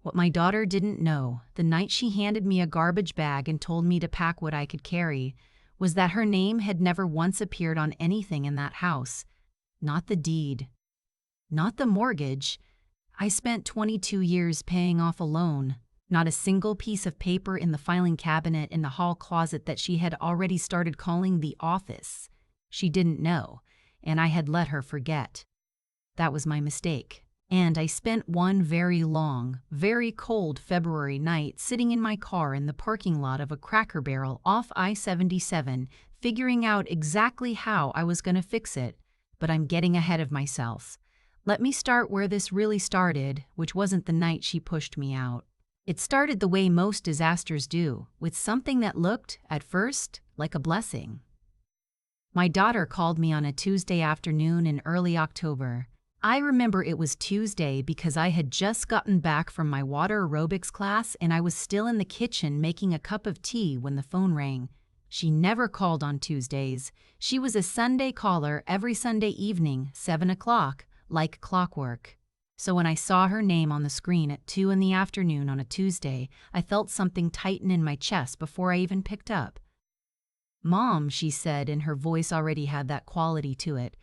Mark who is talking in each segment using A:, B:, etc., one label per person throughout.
A: What my daughter didn't know, the night she handed me a garbage bag and told me to pack what I could carry, was that her name had never once appeared on anything in that house. Not the deed. Not the mortgage. I spent 22 years paying off a loan. Not a single piece of paper in the filing cabinet in the hall closet that she had already started calling the office. She didn't know, and I had let her forget. That was my mistake. And I spent one very long, very cold February night sitting in my car in the parking lot of a Cracker Barrel off I-77, figuring out exactly how I was going to fix it. But I'm getting ahead of myself. Let me start where this really started, which wasn't the night she pushed me out. It started the way most disasters do, with something that looked, at first, like a blessing. My daughter called me on a Tuesday afternoon in early October. I remember it was Tuesday because I had just gotten back from my water aerobics class and I was still in the kitchen making a cup of tea when the phone rang. She never called on Tuesdays. She was a Sunday caller every Sunday evening, 7 o'clock, like clockwork. So when I saw her name on the screen at 2 in the afternoon on a Tuesday, I felt something tighten in my chest before I even picked up. "Mom," she said, and her voice already had that quality to it,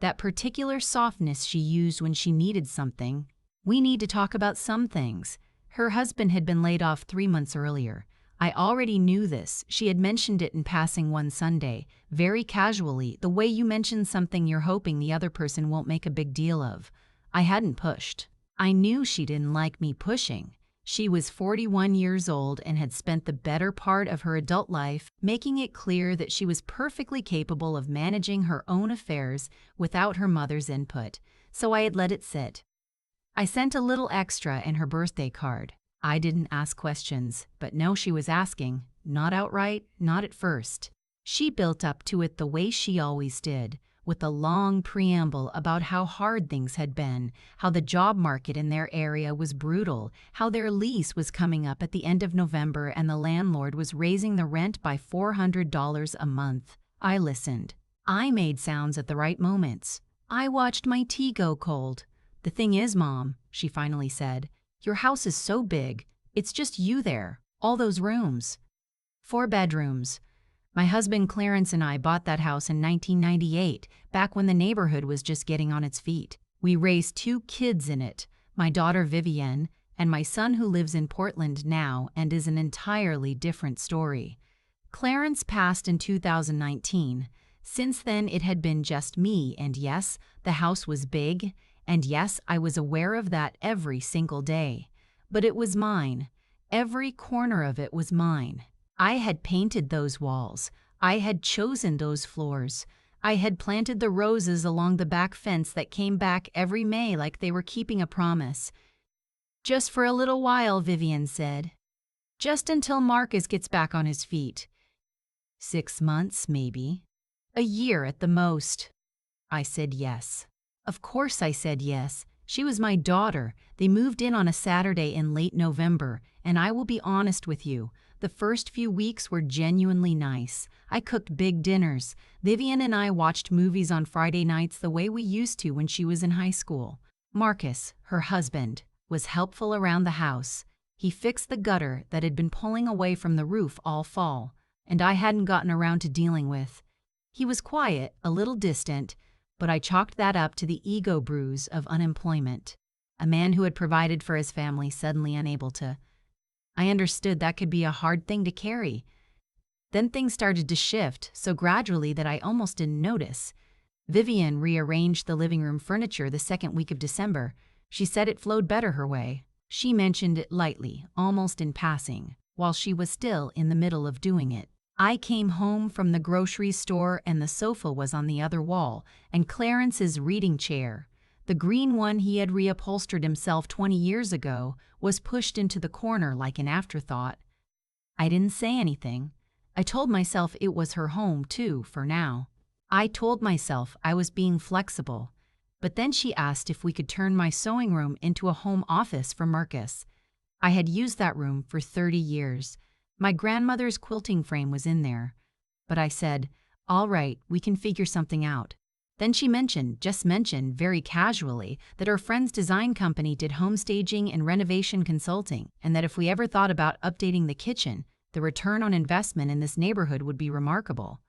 A: that particular softness she used when she needed something. "We need to talk about some things." Her husband had been laid off 3 months earlier. I already knew this. She had mentioned it in passing one Sunday, very casually, the way you mention something you're hoping the other person won't make a big deal of. I hadn't pushed. I knew she didn't like me pushing. She was 41 years old and had spent the better part of her adult life making it clear that she was perfectly capable of managing her own affairs without her mother's input, so I had let it sit. I sent a little extra in her birthday card. I didn't ask questions, but no, she was asking. Not outright, not at first. She built up to it the way she always did, with a long preamble about how hard things had been, how the job market in their area was brutal, how their lease was coming up at the end of November and the landlord was raising the rent by $400 a month. I listened. I made sounds at the right moments. I watched my tea go cold. "The thing is, Mom," she finally said, "your house is so big. It's just you there. All those rooms. 4 bedrooms. My husband Clarence and I bought that house in 1998, back when the neighborhood was just getting on its feet. We raised 2 kids in it, my daughter Vivienne, and my son who lives in Portland now and is an entirely different story. Clarence passed in 2019. Since then it had been just me, and yes, the house was big, and yes, I was aware of that every single day. But it was mine. Every corner of it was mine. I had painted those walls. I had chosen those floors. I had planted the roses along the back fence that came back every May like they were keeping a promise. "Just for a little while," Vivian said. "Just until Marcus gets back on his feet. 6 months, maybe. A year at the most." I said yes. Of course I said yes. She was my daughter. They moved in on a Saturday in late November, and I will be honest with you, the first few weeks were genuinely nice. I cooked big dinners. Vivian and I watched movies on Friday nights the way we used to when she was in high school. Marcus, her husband, was helpful around the house. He fixed the gutter that had been pulling away from the roof all fall, and I hadn't gotten around to dealing with. He was quiet, a little distant, but I chalked that up to the ego bruise of unemployment. A man who had provided for his family suddenly unable to. I understood that could be a hard thing to carry. Then things started to shift so gradually that I almost didn't notice. Vivian rearranged the living room furniture the second week of December. She said it flowed better her way. She mentioned it lightly, almost in passing, while she was still in the middle of doing it. I came home from the grocery store and the sofa was on the other wall, and Clarence's reading chair, the green one he had reupholstered himself 20 years ago, was pushed into the corner like an afterthought. I didn't say anything. I told myself it was her home, too, for now. I told myself I was being flexible. But then she asked if we could turn my sewing room into a home office for Marcus. I had used that room for 30 years. My grandmother's quilting frame was in there. But I said, "All right, we can figure something out." Then she just mentioned very casually, that her friend's design company did home staging and renovation consulting, and that if we ever thought about updating the kitchen, the return on investment in this neighborhood would be remarkable.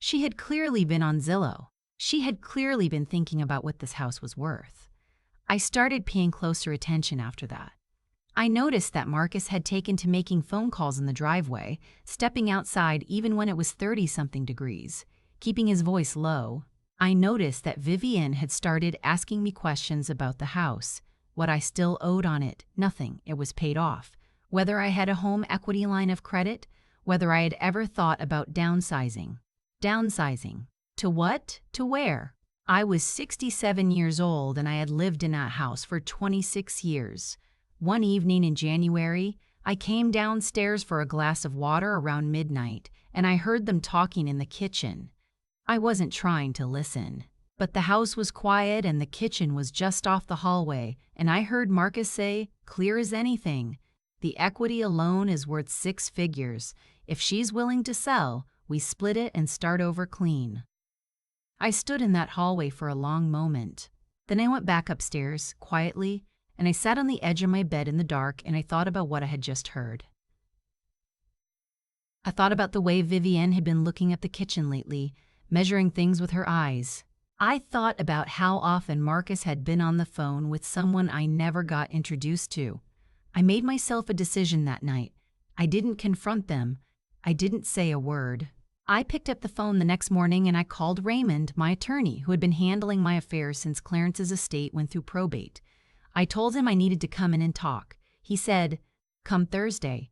A: She had clearly been on Zillow. She had clearly been thinking about what this house was worth. I started paying closer attention after that. I noticed that Marcus had taken to making phone calls in the driveway, stepping outside even when it was 30-something degrees, keeping his voice low. I noticed that Vivian had started asking me questions about the house, what I still owed on it, nothing, it was paid off, whether I had a home equity line of credit, whether I had ever thought about downsizing. Downsizing. To what? To where? I was 67 years old and I had lived in that house for 26 years. One evening in January, I came downstairs for a glass of water around midnight, and I heard them talking in the kitchen. I wasn't trying to listen, but the house was quiet and the kitchen was just off the hallway, and I heard Marcus say, clear as anything, the equity alone is worth 6 figures. If she's willing to sell, we split it and start over clean. I stood in that hallway for a long moment. Then I went back upstairs, quietly, and I sat on the edge of my bed in the dark and I thought about what I had just heard. I thought about the way Vivienne had been looking at the kitchen lately, measuring things with her eyes. I thought about how often Marcus had been on the phone with someone I never got introduced to. I made myself a decision that night. I didn't confront them. I didn't say a word. I picked up the phone the next morning and I called Raymond, my attorney, who had been handling my affairs since Clarence's estate went through probate. I told him I needed to come in and talk. He said, "Come Thursday."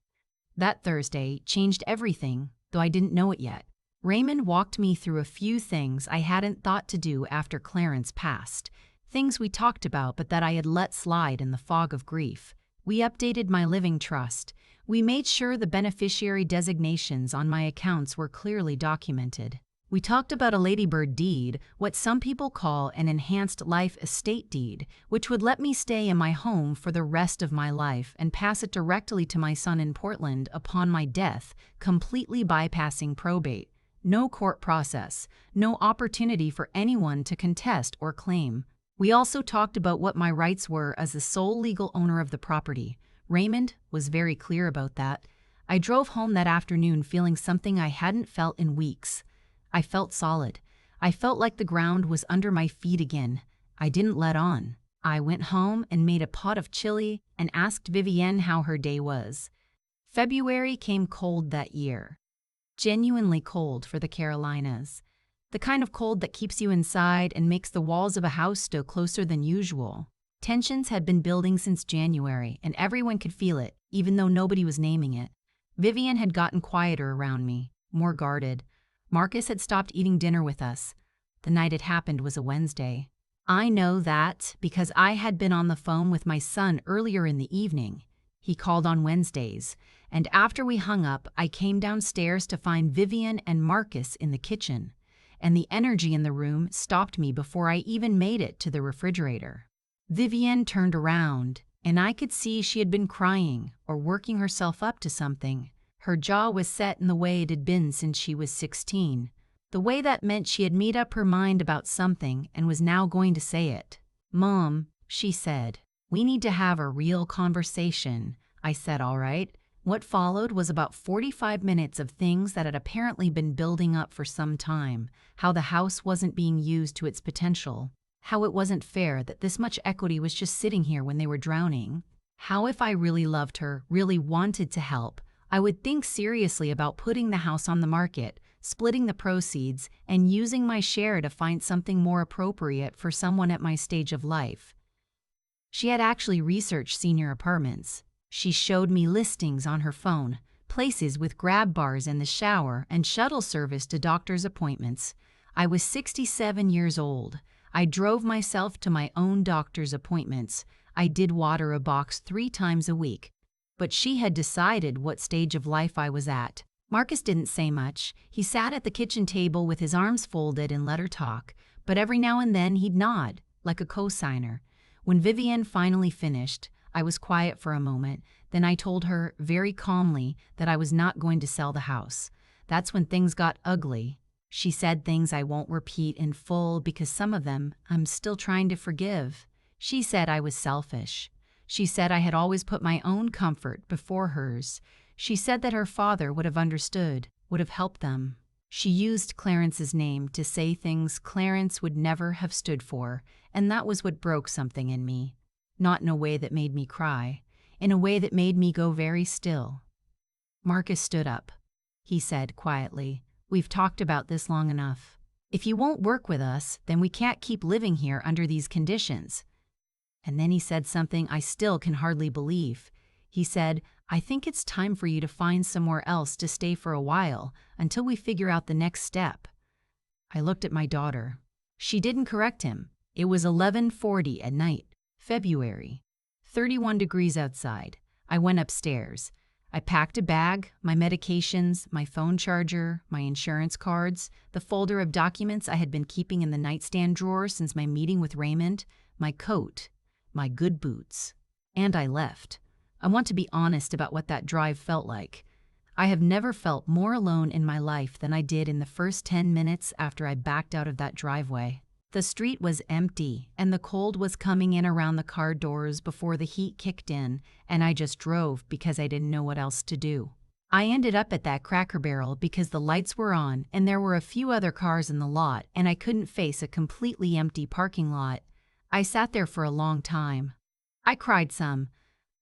A: That Thursday changed everything, though I didn't know it yet. Raymond walked me through a few things I hadn't thought to do after Clarence passed, things we talked about but that I had let slide in the fog of grief. We updated my living trust. We made sure the beneficiary designations on my accounts were clearly documented. We talked about a ladybird deed, what some people call an enhanced life estate deed, which would let me stay in my home for the rest of my life and pass it directly to my son in Portland upon my death, completely bypassing probate. No court process, no opportunity for anyone to contest or claim. We also talked about what my rights were as the sole legal owner of the property. Raymond was very clear about that. I drove home that afternoon feeling something I hadn't felt in weeks. I felt solid. I felt like the ground was under my feet again. I didn't let on. I went home and made a pot of chili and asked Vivienne how her day was. February came cold that year. Genuinely cold for the Carolinas. The kind of cold that keeps you inside and makes the walls of a house stow closer than usual. Tensions had been building since January, and everyone could feel it, even though nobody was naming it. Vivienne had gotten quieter around me, more guarded. Marcus had stopped eating dinner with us. The night it happened was a Wednesday. I know that because I had been on the phone with my son earlier in the evening. He called on Wednesdays, and after we hung up, I came downstairs to find Vivienne and Marcus in the kitchen, and the energy in the room stopped me before I even made it to the refrigerator. Vivienne turned around, and I could see she had been crying or working herself up to something. Her jaw was set in the way it had been since she was 16, the way that meant she had made up her mind about something and was now going to say it. "Mom," she said, "we need to have a real conversation." I said, "All right." What followed was about 45 minutes of things that had apparently been building up for some time, how the house wasn't being used to its potential, how it wasn't fair that this much equity was just sitting here when they were drowning, how if I really loved her, really wanted to help, I would think seriously about putting the house on the market, splitting the proceeds, and using my share to find something more appropriate for someone at my stage of life. She had actually researched senior apartments. She showed me listings on her phone, places with grab bars in the shower and shuttle service to doctor's appointments. I was 67 years old. I drove myself to my own doctor's appointments. I did water a box 3 times a week. But she had decided what stage of life I was at. Marcus didn't say much. He sat at the kitchen table with his arms folded and let her talk, but every now and then he'd nod, like a cosigner. When Vivienne finally finished, I was quiet for a moment. Then I told her very calmly that I was not going to sell the house. That's when things got ugly. She said things I won't repeat in full because some of them I'm still trying to forgive. She said I was selfish. She said I had always put my own comfort before hers. She said that her father would have understood, would have helped them. She used Clarence's name to say things Clarence would never have stood for, and that was what broke something in me. Not in a way that made me cry, in a way that made me go very still. Marcus stood up. He said quietly, "We've talked about this long enough. If you won't work with us, then we can't keep living here under these conditions." And then he said something I still can hardly believe. He said, "I think it's time for you to find somewhere else to stay for a while until we figure out the next step." I looked at my daughter. She didn't correct him. It was 11:40 at night, February. 31 degrees outside. I went upstairs. I packed a bag, my medications, my phone charger, my insurance cards, the folder of documents I had been keeping in the nightstand drawer since my meeting with Raymond, my coat, my good boots. And I left. I want to be honest about what that drive felt like. I have never felt more alone in my life than I did in the first 10 minutes after I backed out of that driveway. The street was empty, and the cold was coming in around the car doors before the heat kicked in, and I just drove because I didn't know what else to do. I ended up at that Cracker Barrel because the lights were on and there were a few other cars in the lot, and I couldn't face a completely empty parking lot. I sat there for a long time. I cried some.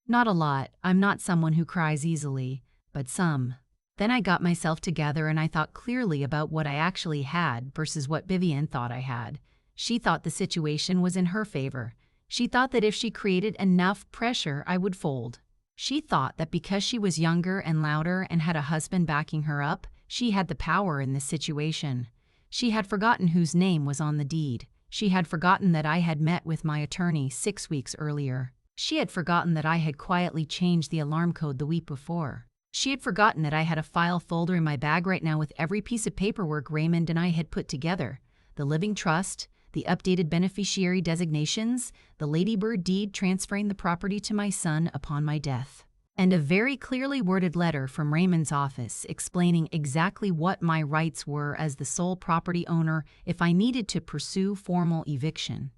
A: Not a lot. I'm not someone who cries easily, but some. Then I got myself together and I thought clearly about what I actually had versus what Vivian thought I had. She thought the situation was in her favor. She thought that if she created enough pressure, I would fold. She thought that because she was younger and louder and had a husband backing her up, she had the power in this situation. She had forgotten whose name was on the deed. She had forgotten that I had met with my attorney 6 weeks earlier. She had forgotten that I had quietly changed the alarm code the week before. She had forgotten that I had a file folder in my bag right now with every piece of paperwork Raymond and I had put together. The living trust, the updated beneficiary designations, the Ladybird deed transferring the property to my son upon my death, and a very clearly worded letter from Raymond's office explaining exactly what my rights were as the sole property owner if I needed to pursue formal eviction.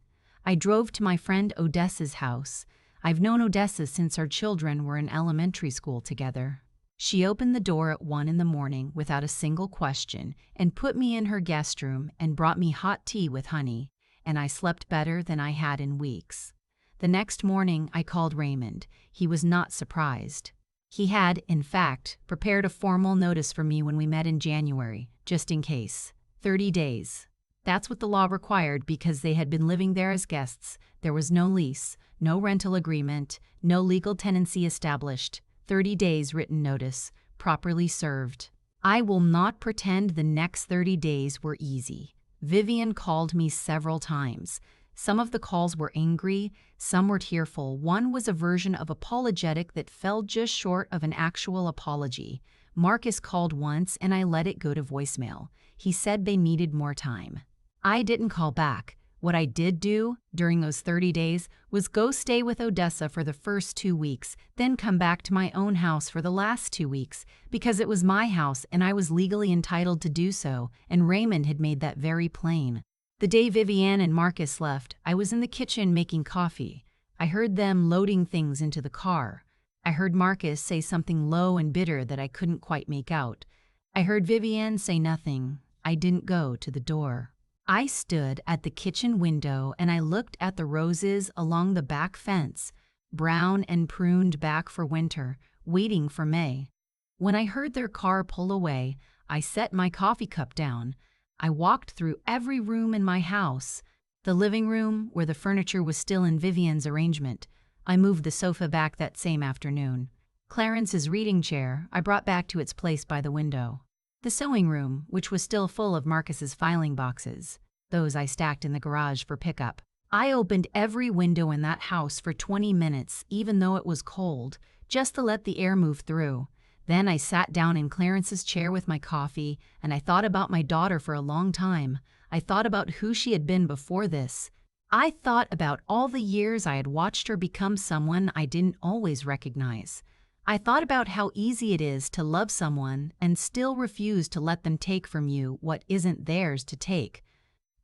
A: I drove to my friend Odessa's house. I've known Odessa since our children were in elementary school together. She opened the door at 1 in the morning without a single question and put me in her guest room and brought me hot tea with honey, and I slept better than I had in weeks. The next morning I called Raymond. He was not surprised. He had, in fact, prepared a formal notice for me when we met in January, just in case. 30 days. That's what the law required because they had been living there as guests. There was no lease, no rental agreement, no legal tenancy established. 30 days written notice, properly served. I will not pretend the next 30 days were easy. Vivian called me several times. Some of the calls were angry, some were tearful. One was a version of apologetic that fell just short of an actual apology. Marcus called once and I let it go to voicemail. He said they needed more time. I didn't call back. What I did do during those 30 days was go stay with Odessa for the first 2 weeks, then come back to my own house for the last 2 weeks, because it was my house and I was legally entitled to do so, and Raymond had made that very plain. The day Vivian and Marcus left, I was in the kitchen making coffee. I heard them loading things into the car. I heard Marcus say something low and bitter that I couldn't quite make out. I heard Vivian say nothing. I didn't go to the door. I stood at the kitchen window and I looked at the roses along the back fence, brown and pruned back for winter, waiting for May. When I heard their car pull away, I set my coffee cup down. I walked through every room in my house. The living room, where the furniture was still in Vivian's arrangement. I moved the sofa back that same afternoon. Clarence's reading chair I brought back to its place by the window. The sewing room, which was still full of Marcus's filing boxes. Those I stacked in the garage for pickup. I opened every window in that house for 20 minutes, even though it was cold, just to let the air move through. Then I sat down in Clarence's chair with my coffee, and I thought about my daughter for a long time. I thought about who she had been before this. I thought about all the years I had watched her become someone I didn't always recognize. I thought about how easy it is to love someone and still refuse to let them take from you what isn't theirs to take.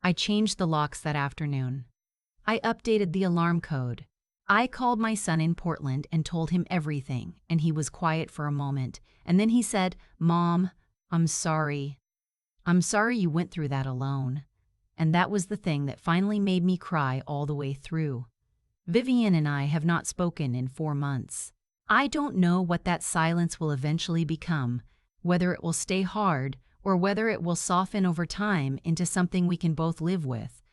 A: I changed the locks that afternoon. I updated the alarm code. I called my son in Portland and told him everything, and he was quiet for a moment. And then he said, "Mom, I'm sorry. I'm sorry you went through that alone." And that was the thing that finally made me cry all the way through. Vivian and I have not spoken in 4 months. I don't know what that silence will eventually become, whether it will stay hard or whether it will soften over time into something we can both live with.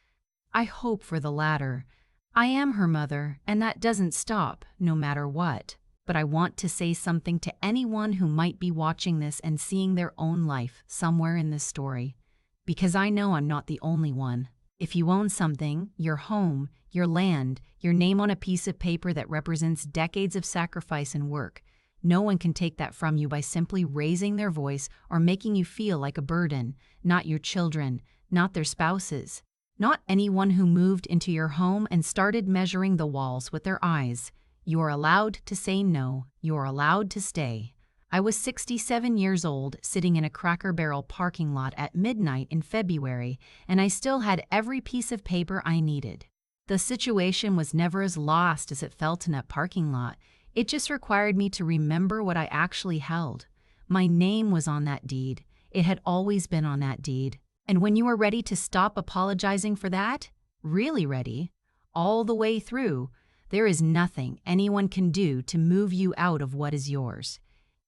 A: I hope for the latter. I am her mother, and that doesn't stop, no matter what. But I want to say something to anyone who might be watching this and seeing their own life somewhere in this story. Because I know I'm not the only one. If you own something, your home, your land, your name on a piece of paper that represents decades of sacrifice and work, no one can take that from you by simply raising their voice or making you feel like a burden. Not your children, not their spouses, not anyone who moved into your home and started measuring the walls with their eyes. You are allowed to say no. You are allowed to stay. I was 67 years old, sitting in a Cracker Barrel parking lot at midnight in February, and I still had every piece of paper I needed. The situation was never as lost as it felt in that parking lot. It just required me to remember what I actually held. My name was on that deed. It had always been on that deed. And when you are ready to stop apologizing for that, really ready, all the way through, there is nothing anyone can do to move you out of what is yours.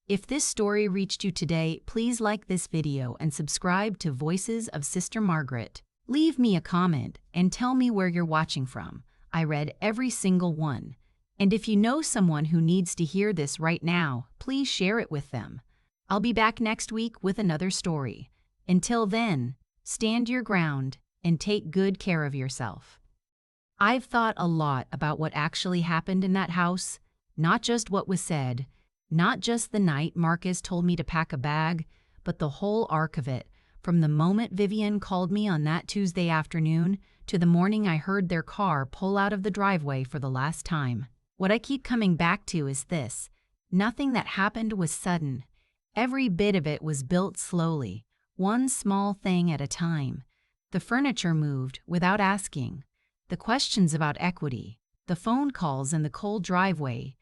A: If this story reached you today, please like this video and subscribe to Voices of Sister Margaret. Leave me a comment and tell me where you're watching from. I read every single one. And if you know someone who needs to hear this right now, please share it with them. I'll be back next week with another story. Until then, stand your ground and take good care of yourself. I've thought a lot about what actually happened in that house, not just what was said, not just the night Marcus told me to pack a bag, but the whole arc of it, from the moment Vivian called me on that Tuesday afternoon to the morning I heard their car pull out of the driveway for the last time. What I keep coming back to is this: nothing that happened was sudden. Every bit of it was built slowly, one small thing at a time. The furniture moved without asking. The questions about equity, the phone calls in the cold driveway,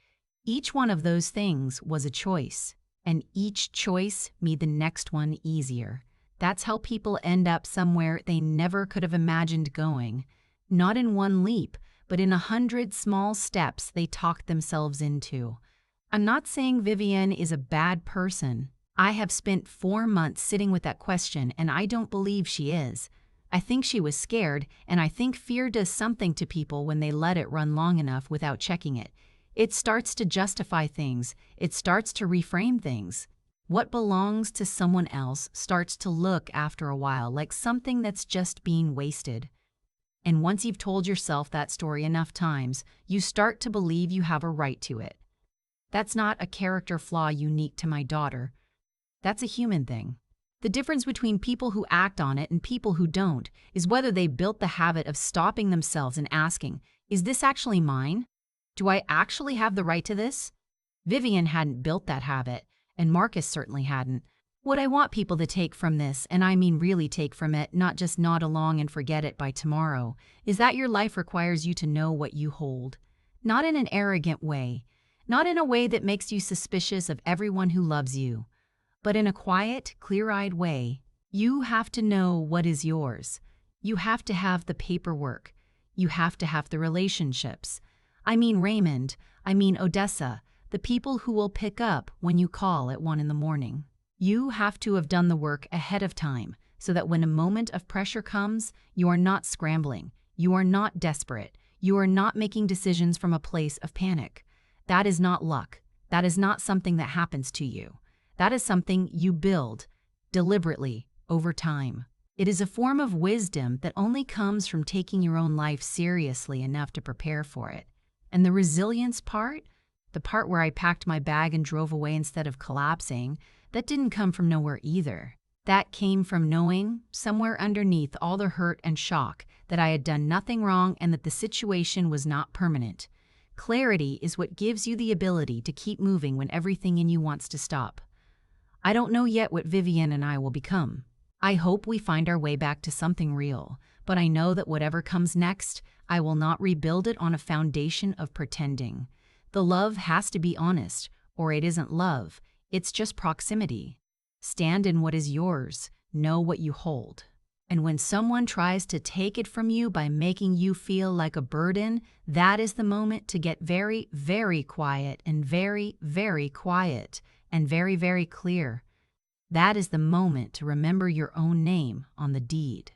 A: each one of those things was a choice, and each choice made the next one easier. That's how people end up somewhere they never could have imagined going. Not in one leap, but in 100 small steps they talked themselves into. I'm not saying Vivian is a bad person. I have spent 4 months sitting with that question, and I don't believe she is. I think she was scared, and I think fear does something to people when they let it run long enough without checking it. It starts to justify things. It starts to reframe things. What belongs to someone else starts to look after a while like something that's just being wasted. And once you've told yourself that story enough times, you start to believe you have a right to it. That's not a character flaw unique to my daughter. That's a human thing. The difference between people who act on it and people who don't is whether they built the habit of stopping themselves and asking, is this actually mine? Do I actually have the right to this? Vivian hadn't built that habit, and Marcus certainly hadn't. What I want people to take from this, and I mean really take from it, not just nod along and forget it by tomorrow, is that your life requires you to know what you hold. Not in an arrogant way, not in a way that makes you suspicious of everyone who loves you, but in a quiet, clear-eyed way. You have to know what is yours. You have to have the paperwork. You have to have the relationships. I mean Raymond, I mean Odessa, the people who will pick up when you call at 1 in the morning. You have to have done the work ahead of time so that when a moment of pressure comes, you are not scrambling. You are not desperate. You are not making decisions from a place of panic. That is not luck. That is not something that happens to you. That is something you build deliberately over time. It is a form of wisdom that only comes from taking your own life seriously enough to prepare for it. And the resilience part, the part where I packed my bag and drove away instead of collapsing, that didn't come from nowhere either. That came from knowing, somewhere underneath all the hurt and shock, that I had done nothing wrong and that the situation was not permanent. Clarity is what gives you the ability to keep moving when everything in you wants to stop. I don't know yet what Vivian and I will become. I hope we find our way back to something real, but I know that whatever comes next, I will not rebuild it on a foundation of pretending. The love has to be honest, or it isn't love, it's just proximity. Stand in what is yours, know what you hold. And when someone tries to take it from you by making you feel like a burden, that is the moment to get very, very quiet and very, very quiet and very, very clear. That is the moment to remember your own name on the deed.